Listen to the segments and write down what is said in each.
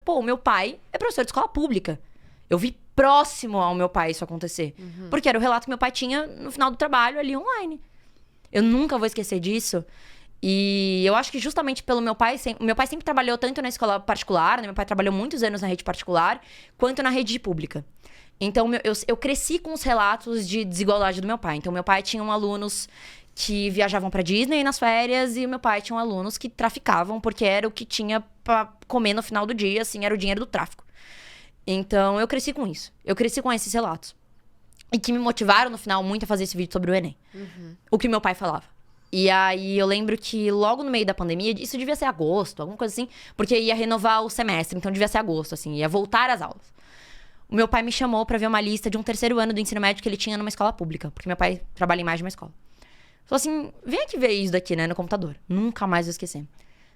Pô, o meu pai é professor de escola pública. Eu vi próximo ao meu pai isso acontecer. Porque era o relato que meu pai tinha no final do trabalho ali online. Eu nunca vou esquecer disso. E eu acho que justamente pelo meu pai... Meu pai sempre trabalhou tanto na escola particular, né? Meu pai trabalhou muitos anos na rede particular, quanto na rede pública. Então, eu cresci com os relatos de desigualdade do meu pai. Então, meu pai tinha alunos que viajavam pra Disney nas férias e o meu pai tinha alunos que traficavam, porque era o que tinha pra comer no final do dia, assim, era o dinheiro do tráfico. Então, eu cresci com isso. Eu cresci com esses relatos. E que me motivaram, no final, muito a fazer esse vídeo sobre o Enem. O que meu pai falava. E aí, eu lembro que logo no meio da pandemia, isso devia ser agosto, alguma coisa assim, porque ia renovar o semestre, então devia ser agosto, assim, ia voltar às aulas. O meu pai me chamou pra ver uma lista de um terceiro ano do ensino médio que ele tinha numa escola pública, porque meu pai trabalha em mais de uma escola. Falou assim, vem aqui ver isso daqui, né, no computador. Nunca mais vou esquecer.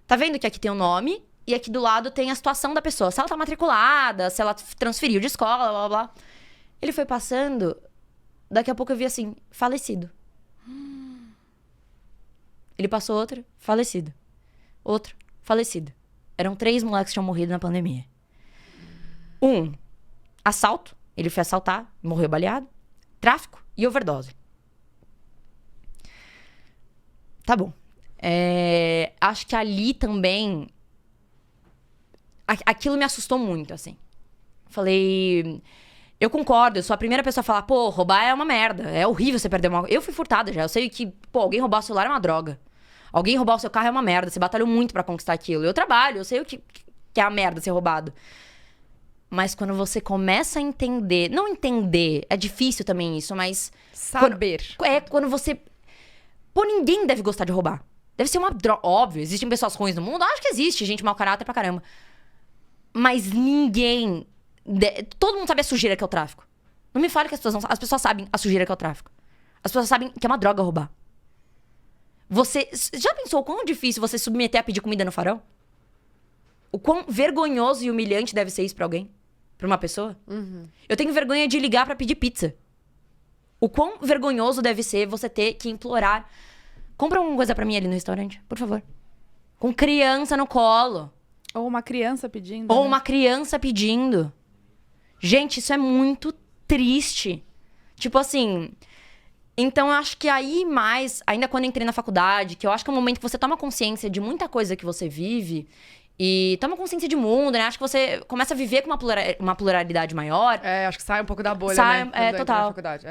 Tá vendo que aqui tem o nome e aqui do lado tem a situação da pessoa. Se ela tá matriculada, se ela transferiu de escola, blá, blá, blá. Ele foi passando, daqui a pouco eu vi assim, falecido. Ele passou outro, falecido. Outro, falecido. Eram 3 moleques que tinham morrido na pandemia. Assalto. Ele foi assaltar, morreu baleado. Tráfico e overdose. Tá bom. Acho que ali também... Aquilo me assustou muito, assim. Falei... Eu concordo, eu sou a primeira pessoa a falar, pô, roubar é uma merda. É horrível você perder uma... Eu fui furtada já. Eu sei que, pô, alguém roubar o celular é uma droga. Alguém roubar o seu carro é uma merda. Você batalhou muito pra conquistar aquilo. Eu trabalho, eu sei o que é a merda ser roubado. Mas quando você começa a entender... Não entender, é difícil também isso, mas... Saber. Quando você... Pô, ninguém deve gostar de roubar. Deve ser uma droga. Óbvio, existem pessoas ruins no mundo. Acho que existe gente mau caráter pra caramba. Mas ninguém... Todo mundo sabe a sujeira que é o tráfico. Não me fale que as pessoas não sabem. As pessoas sabem a sujeira que é o tráfico. As pessoas sabem que é uma droga roubar. Você... Já pensou o quão difícil você submeter a pedir comida no farol? O quão vergonhoso e humilhante deve ser isso pra alguém? Pra uma pessoa? Eu tenho vergonha de ligar pra pedir pizza. O quão vergonhoso deve ser você ter que implorar. Compra alguma coisa pra mim ali no restaurante, por favor. Com criança no colo. Ou uma criança pedindo. Ou né? uma criança pedindo. Gente, isso é muito triste. Tipo assim... Então, eu acho que aí mais... Ainda quando eu entrei na faculdade, que eu acho que é um momento que você toma consciência de muita coisa que você vive... E toma consciência de mundo, né? Acho que você começa a viver com uma pluralidade maior. Acho que sai um pouco da bolha, Sai, né? Quando entra total. na faculdade,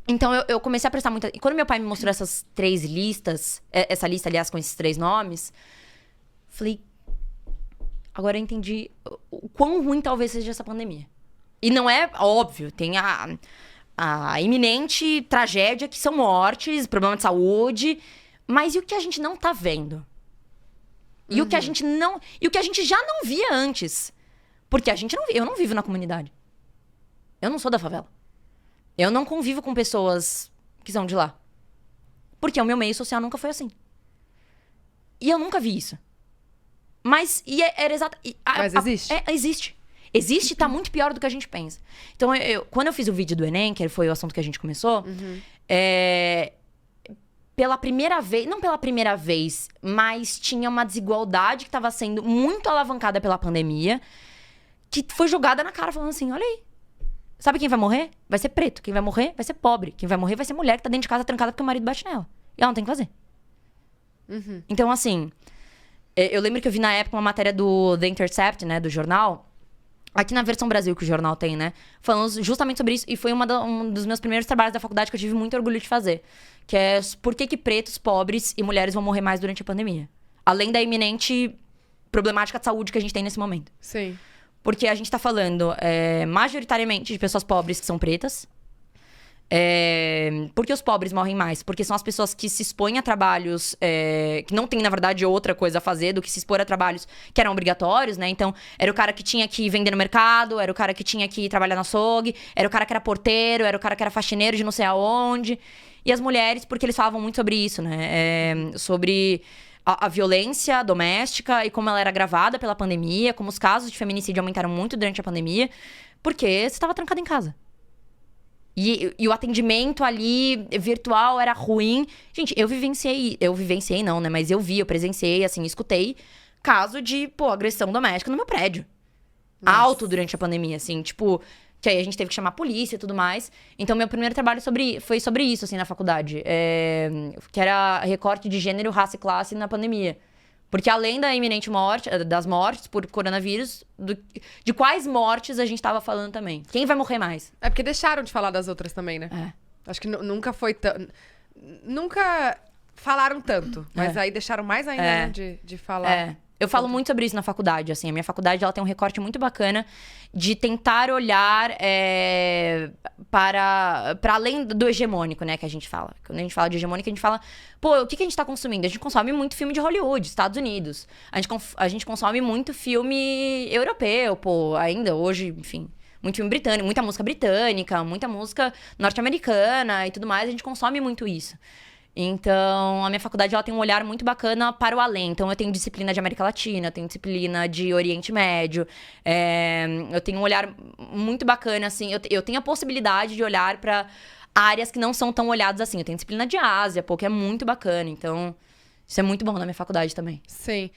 Então, eu comecei a prestar muita... E quando meu pai me mostrou essas 3 listas... Essa lista, aliás, com esses 3 nomes... Falei... Agora eu entendi o quão ruim talvez seja essa pandemia. E não é óbvio. Tem a iminente tragédia que são mortes, problema de saúde. Mas e o que a gente não tá vendo? E o que a gente não... E o que a gente já não via antes. Porque a gente não... Eu não vivo na comunidade. Eu não sou da favela. Eu não convivo com pessoas que são de lá. Porque o meu meio social nunca foi assim. E eu nunca vi isso. Mas... era exato... Mas existe? Existe. Existe e tá muito pior do que a gente pensa. Então, quando eu fiz o vídeo do Enem, que foi o assunto que a gente começou... Pela primeira vez... Não pela primeira vez, mas tinha uma desigualdade que estava sendo muito alavancada pela pandemia, que foi jogada na cara, falando assim, olha aí. Sabe quem vai morrer? Vai ser preto. Quem vai morrer vai ser pobre. Quem vai morrer vai ser mulher que tá dentro de casa trancada porque o marido bate nela. E ela não tem o que fazer. Então, assim... Eu lembro que eu vi na época uma matéria do The Intercept, né? Do jornal. Aqui na versão Brasil que o jornal tem, né? Falando justamente sobre isso. E foi um dos meus primeiros trabalhos da faculdade que eu tive muito orgulho de fazer. Que é por que pretos, pobres e mulheres vão morrer mais durante a pandemia. Além da iminente problemática de saúde que a gente tem nesse momento. Sim. Porque a gente tá falando majoritariamente de pessoas pobres que são pretas. Por que os pobres morrem mais? Porque são as pessoas que se expõem a trabalhos que não tem, na verdade, outra coisa a fazer do que se expor a trabalhos que eram obrigatórios, né? Então, era o cara que tinha que vender no mercado, era o cara que tinha que trabalhar no açougue, era o cara que era porteiro, era o cara que era faxineiro de não sei aonde. E as mulheres, porque eles falavam muito sobre isso, né? Sobre a violência doméstica e como ela era agravada pela pandemia, como os casos de feminicídio aumentaram muito durante a pandemia, porque você estava trancada em casa. E o atendimento ali virtual era ruim. Gente, eu vivenciei não, né? Mas eu presenciei, assim, escutei caso de, agressão doméstica no meu prédio. alto durante a pandemia, assim, tipo... Que aí a gente teve que chamar a polícia e tudo mais. Então, meu primeiro trabalho foi sobre isso, assim, na faculdade. Que era recorte de gênero, raça e classe na pandemia. Porque além da iminente morte, das mortes por coronavírus, de quais mortes a gente tava falando também. Quem vai morrer mais? É porque deixaram de falar das outras também, né? Acho que nunca foi tão... Nunca falaram tanto. Mas aí deixaram mais ainda, né, de falar. Eu falo muito sobre isso na faculdade, assim. A minha faculdade, ela tem um recorte muito bacana de tentar olhar para além do hegemônico, né, que a gente fala. Quando a gente fala de hegemônico, a gente fala... Pô, o que a gente tá consumindo? A gente consome muito filme de Hollywood, Estados Unidos. A gente consome muito filme europeu, pô, ainda hoje, enfim... Muito filme britânico, muita música britânica, muita música norte-americana e tudo mais. A gente consome muito isso. Então, a minha faculdade ela tem um olhar muito bacana para o além. Então, eu tenho disciplina de América Latina, eu tenho disciplina de Oriente Médio. Eu tenho um olhar muito bacana, assim. Eu tenho a possibilidade de olhar para áreas que não são tão olhadas assim. Eu tenho disciplina de Ásia, pô, que é muito bacana. Então, isso é muito bom na minha faculdade também. Sim.